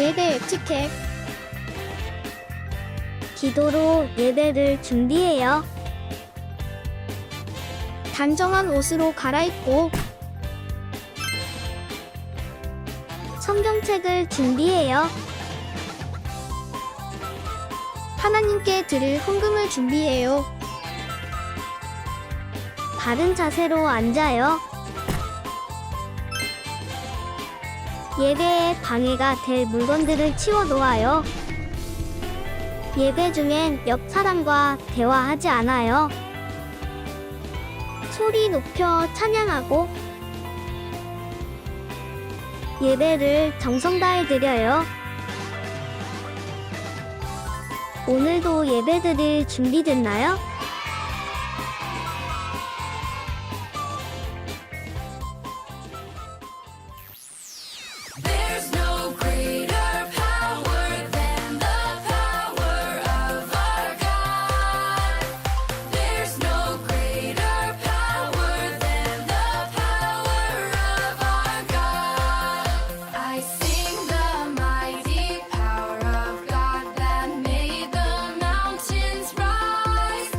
예배 에티켓. 기도로 예배를 준비해요. 단정한 옷으로 갈아입고 성경책을 준비해요. 하나님께 드릴 헌금을 준비해요. 바른 자세로 앉아요. 예배에 방해가 될 물건들을 치워 놓아요. 예배 중엔 옆 사람과 대화하지 않아요. 소리 높여 찬양하고 예배를 정성 다해 드려요. 오늘도 예배드릴 준비됐나요? There's no greater power than the power of our God. There's no greater power than the power of our God. I sing the mighty power of God that made the mountains rise.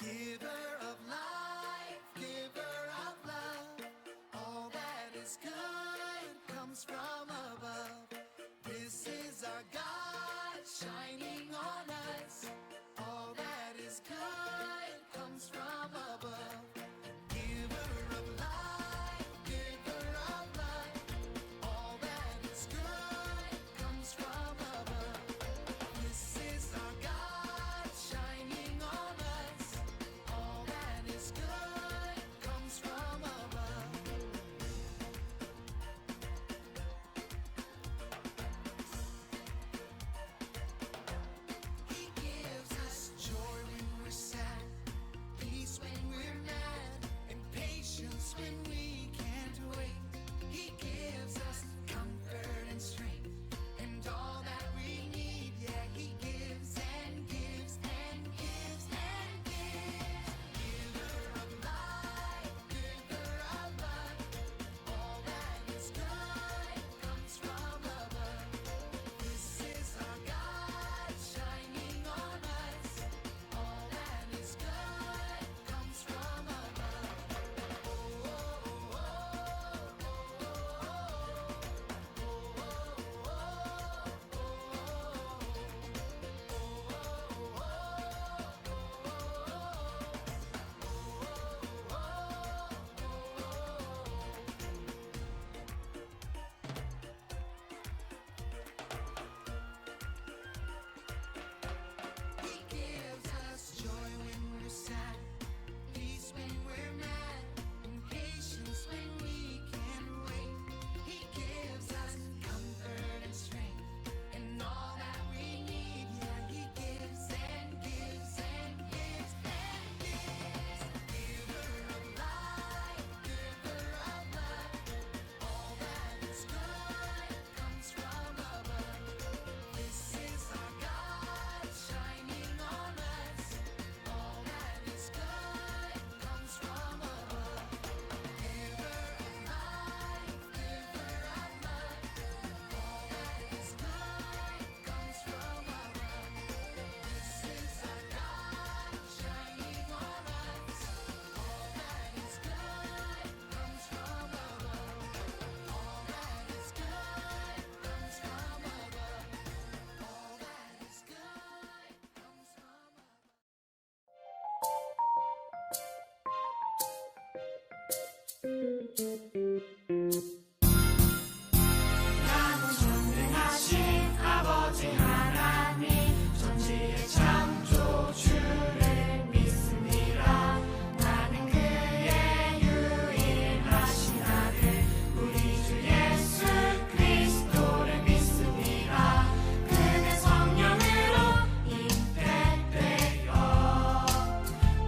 Giver of life, giver of love, all that is good comes from above. This is our God shining on us. All that is good comes from above. Giver of life, giver of life, all that is good comes from above. This is our God shining on us. All that is good comes from above. He gives us joy when we're sad, peace when we're mad, and patience when we can't wait. He gives us comfort and strength and all that we need. Yeah, he gives and gives and gives and gives. Giver of life, giver of life, all that is good comes from above. This is our God shining on us. All that is good comes from above. Oh, oh, He gives us joy when we're sad, peace when we're mad, and patience when we can't wait. He gives us comfort and strength and all that we need. Yeah, he gives and gives and gives and gives. Giver of life, giver of life, all that is good comes from above. This is our God shining on us. All that is good comes from above. Giver of life, giver of life, all that is good comes from above. This is our God shining on us. All that is good comes from above. All that is good comes from above. All that is good comes from above. 나는 전능하신 아버지 하나님 전지의 창조주를 믿습니다. 나는 그의 유일하신 아들 우리 주 예수 그리스도를 믿습니다. 그는 성령으로 잉태되어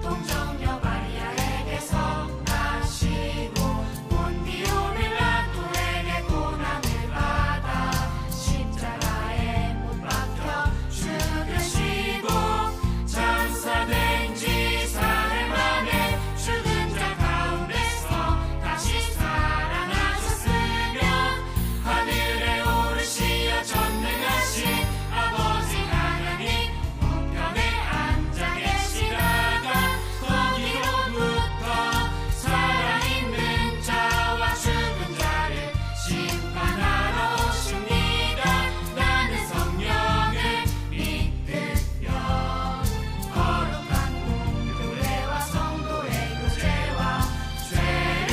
동정녀 마리아에게서 나시고 본디오 빌라도에게 고난을 받아 십자가에 못 박혀 죽으시고 장사된 지 사흘 만에 죽은 자 가운데서 다시 살아나셨으며 하늘에 오르시어 전능하신 아버지 하나님 우편에 앉아 계시다가 거기로부터 살아있는 자와 죽은 자를 심판하러 오십니다. 나는 성령을 믿으며 거룩한 공교회와 성도의 교제와 죄를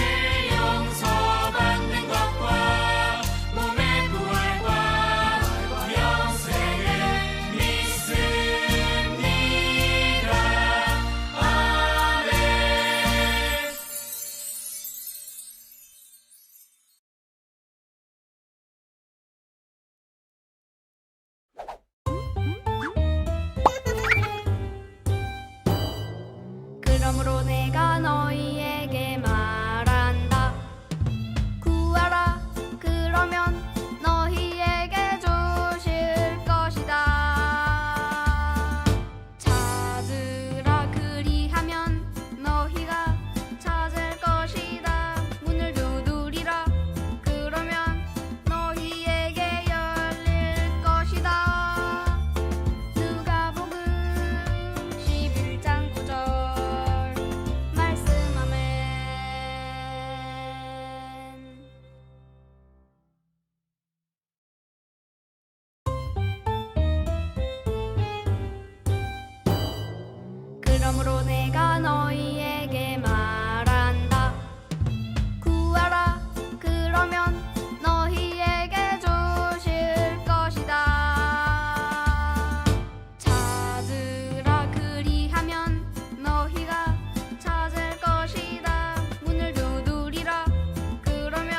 용서받는 것과 몸의 부활과 영생을 믿습니다. 아멘. 그러므로 내가 너희에게 말한다. 구하라. 그러면 너희에게 주실 것이다. 찾으라. 그리하면 너희가 찾을 것이다. 문을 두드리라. 그러면 너희에게 열릴 것이다. 누가복음 11장 9절. 그러므로 내가 너희에게 말한다. 구하라, 그러면 너희에게 주실 것이다. 찾으라, 그리하면 너희가 찾을 것이다. 문을 두드리라, 그러면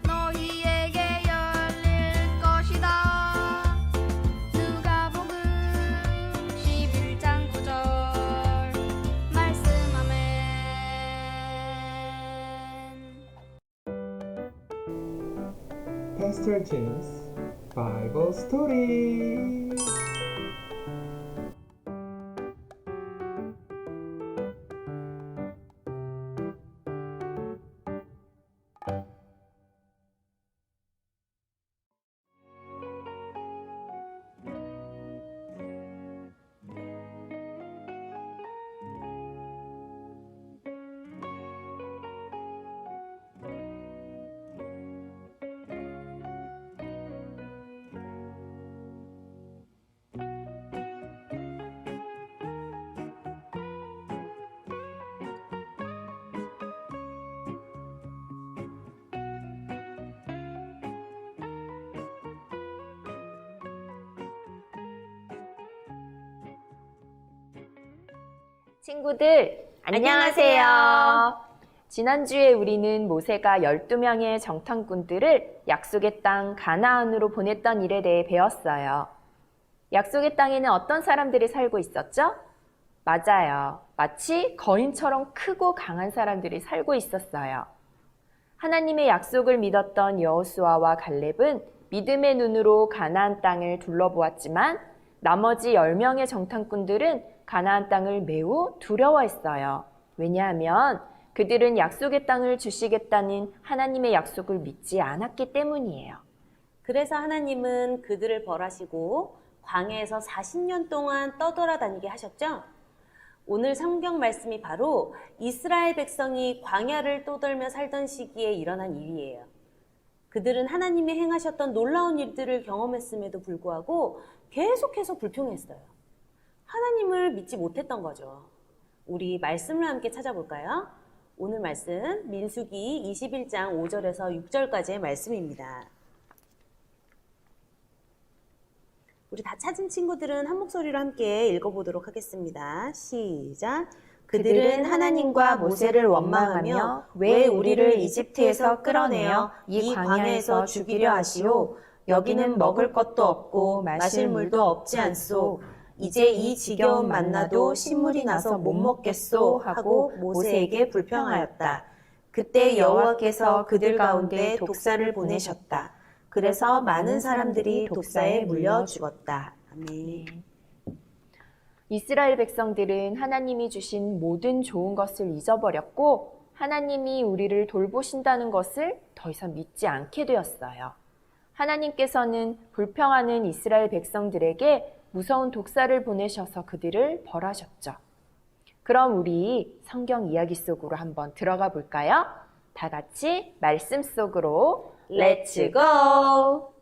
너희에게 열릴 것이다. 누가복음 11장 9절 말씀하면. Pastor James Bible Story. 친구들, 안녕하세요. 지난주에 우리는 모세가 12명의 정탐꾼들을 약속의 땅 가나안으로 보냈던 일에 대해 배웠어요. 약속의 땅에는 어떤 사람들이 살고 있었죠? 맞아요. 마치 거인처럼 크고 강한 사람들이 살고 있었어요. 하나님의 약속을 믿었던 여호수아와 갈렙은 믿음의 눈으로 가나안 땅을 둘러보았지만 나머지 10명의 정탐꾼들은 가나안 땅을 매우 두려워했어요. 왜냐하면 그들은 약속의 땅을 주시겠다는 하나님의 약속을 믿지 않았기 때문이에요. 그래서 하나님은 그들을 벌하시고 광야에서 40년 동안 떠돌아다니게 하셨죠? 오늘 성경 말씀이 바로 이스라엘 백성이 광야를 떠돌며 살던 시기에 일어난 일이에요. 그들은 하나님이 행하셨던 놀라운 일들을 경험했음에도 불구하고 계속해서 불평했어요. 하나님을 믿지 못했던 거죠. 우리 말씀을 함께 찾아볼까요? 오늘 말씀 민수기 21장 5절에서 6절까지의 말씀입니다. 우리 다 찾은 친구들은 한 목소리로 함께 읽어보도록 하겠습니다. 시작! 그들은 하나님과 모세를 원망하며 왜 우리를 이집트에서 끌어내어 이 광야에서 죽이려 하시오? 여기는 먹을 것도 없고 마실 물도 없지 않소? 이제 이 지겨운 만나도 신물이 나서 못 먹겠소? 하고 모세에게 불평하였다. 그때 여호와께서 그들 가운데 독사를 보내셨다. 그래서 많은 사람들이 독사에 물려 죽었다. 아멘. 이스라엘 백성들은 하나님이 주신 모든 좋은 것을 잊어버렸고 하나님이 우리를 돌보신다는 것을 더 이상 믿지 않게 되었어요. 하나님께서는 불평하는 이스라엘 백성들에게 무서운 독사를 보내셔서 그들을 벌하셨죠. 그럼 우리 성경 이야기 속으로 한번 들어가 볼까요? 다 같이 말씀 속으로 렛츠 고!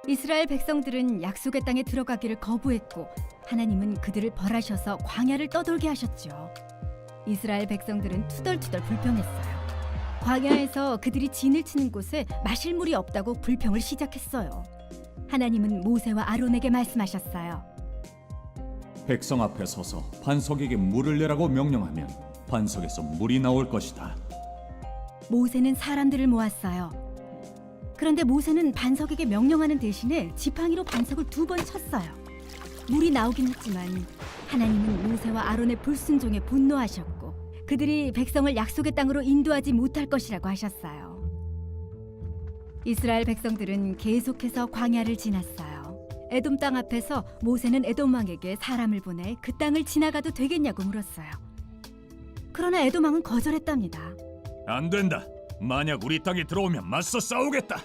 이스라엘 백성들은 약속의 땅에 들어가기를 거부했고 하나님은 그들을 벌하셔서 광야를 떠돌게 하셨죠. 이스라엘 백성들은 투덜투덜 불평했어요. 광야에서 그들이 진을 치는 곳에 마실 물이 없다고 불평을 시작했어요. 하나님은 모세와 아론에게 말씀하셨어요. 백성 앞에 서서 반석에게 물을 내라고 명령하면 반석에서 물이 나올 것이다. 모세는 사람들을 모았어요. 그런데 모세는 반석에게 명령하는 대신에 지팡이로 반석을 2번 쳤어요. 물이 나오긴 했지만 하나님은 모세와 아론의 불순종에 분노하셨고 그들이 백성을 약속의 땅으로 인도하지 못할 것이라고 하셨어요. 이스라엘 백성들은 계속해서 광야를 지났어요. 에돔 땅 앞에서 모세는 에돔 왕에게 사람을 보내 그 땅을 지나가도 되겠냐고 물었어요. 그러나 에돔 왕은 거절했답니다. 안 된다. 만약 우리 땅에 들어오면 맞서 싸우겠다.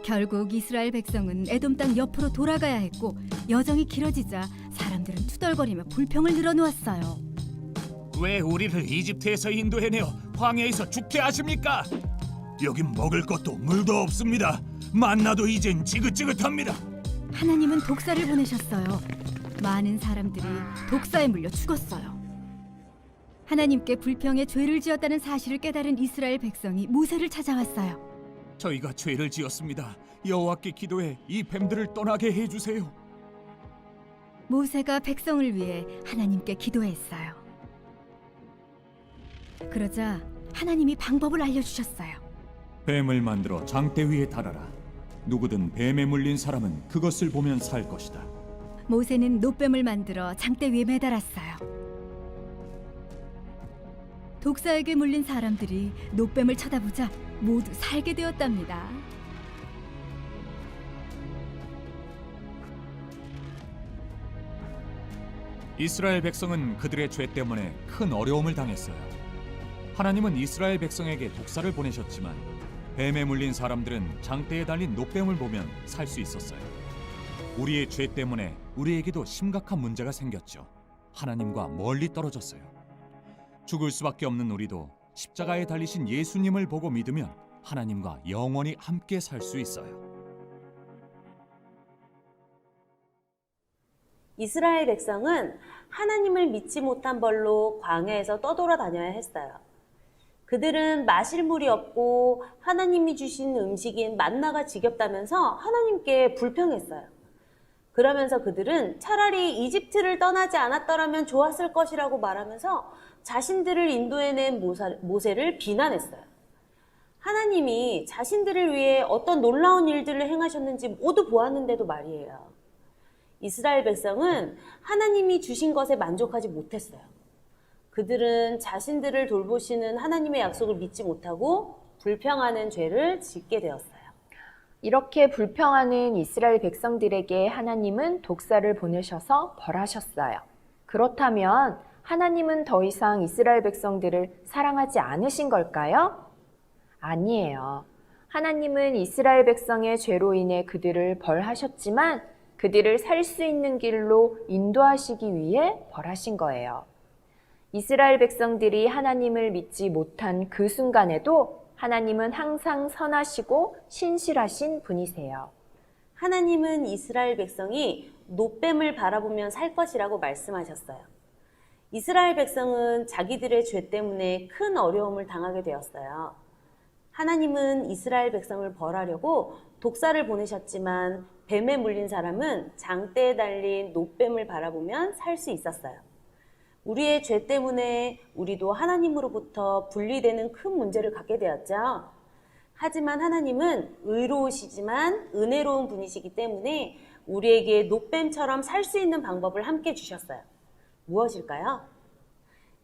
결국 이스라엘 백성은 에돔 땅 옆으로 돌아가야 했고 여정이 길어지자 사람들은 투덜거리며 불평을 늘어놓았어요. 왜 우리를 이집트에서 인도해내어 광야에서 죽게 하십니까? 여긴 먹을 것도 물도 없습니다. 만나도 이젠 지긋지긋합니다. 하나님은 독사를 보내셨어요. 많은 사람들이 독사에 물려 죽었어요. 하나님께 불평의 죄를 지었다는 사실을 깨달은 이스라엘 백성이 모세를 찾아왔어요. 저희가 죄를 지었습니다. 여호와께 기도해 이 뱀들을 떠나게 해주세요. 모세가 백성을 위해 하나님께 기도했어요. 그러자 하나님이 방법을 알려주셨어요. 뱀을 만들어 장대 위에 달아라. 누구든 뱀에 물린 사람은 그것을 보면 살 것이다. 모세는 노뱀을 만들어 장대 위에 매달았어요. 독사에게 물린 사람들이 노뱀을 쳐다보자 모두 살게 되었답니다. 이스라엘 백성은 그들의 죄 때문에 큰 어려움을 당했어요. 하나님은 이스라엘 백성에게 독사를 보내셨지만 뱀에 물린 사람들은 장대에 달린 노뱀을 보면 살 수 있었어요. 우리의 죄 때문에 우리에게도 심각한 문제가 생겼죠. 하나님과 멀리 떨어졌어요. 죽을 수밖에 없는 우리도 십자가에 달리신 예수님을 보고 믿으면 하나님과 영원히 함께 살 수 있어요. 이스라엘 백성은 하나님을 믿지 못한 벌로 광야에서 떠돌아다녀야 했어요. 그들은 마실 물이 없고 하나님이 주신 음식인 만나가 지겹다면서 하나님께 불평했어요. 그러면서 그들은 차라리 이집트를 떠나지 않았더라면 좋았을 것이라고 말하면서 자신들을 인도해낸 모세를 비난했어요. 하나님이 자신들을 위해 어떤 놀라운 일들을 행하셨는지 모두 보았는데도 말이에요. 이스라엘 백성은 하나님이 주신 것에 만족하지 못했어요. 그들은 자신들을 돌보시는 하나님의 약속을 믿지 못하고 불평하는 죄를 짓게 되었어요. 이렇게 불평하는 이스라엘 백성들에게 하나님은 독사를 보내셔서 벌하셨어요. 그렇다면 하나님은 더 이상 이스라엘 백성들을 사랑하지 않으신 걸까요? 아니에요. 하나님은 이스라엘 백성의 죄로 인해 그들을 벌하셨지만 그들을 살 수 있는 길로 인도하시기 위해 벌하신 거예요. 이스라엘 백성들이 하나님을 믿지 못한 그 순간에도 하나님은 항상 선하시고 신실하신 분이세요. 하나님은 이스라엘 백성이 노뱀을 바라보면 살 것이라고 말씀하셨어요. 이스라엘 백성은 자기들의 죄 때문에 큰 어려움을 당하게 되었어요. 하나님은 이스라엘 백성을 벌하려고 독사를 보내셨지만 뱀에 물린 사람은 장대에 달린 노뱀을 바라보면 살 수 있었어요. 우리의 죄 때문에 우리도 하나님으로부터 분리되는 큰 문제를 갖게 되었죠. 하지만 하나님은 의로우시지만 은혜로운 분이시기 때문에 우리에게 노뱀처럼 살 수 있는 방법을 함께 주셨어요. 무엇일까요?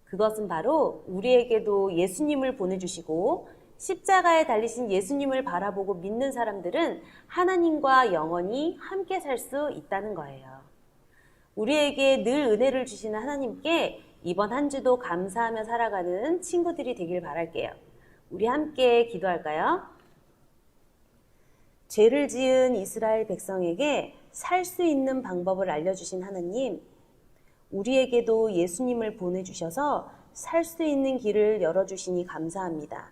그것은 바로 우리에게도 예수님을 보내주시고 십자가에 달리신 예수님을 바라보고 믿는 사람들은 하나님과 영원히 함께 살 수 있다는 거예요. 우리에게 늘 은혜를 주시는 하나님께 이번 한 주도 감사하며 살아가는 친구들이 되길 바랄게요. 우리 함께 기도할까요? 죄를 지은 이스라엘 백성에게 살 수 있는 방법을 알려주신 하나님, 우리에게도 예수님을 보내주셔서 살 수 있는 길을 열어주시니 감사합니다.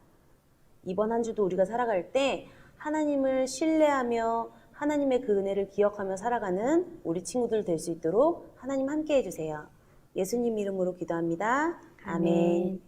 이번 한 주도 우리가 살아갈 때 하나님을 신뢰하며 하나님의 그 은혜를 기억하며 살아가는 우리 친구들 될 수 있도록 하나님 함께 해주세요. 예수님 이름으로 기도합니다. 아멘.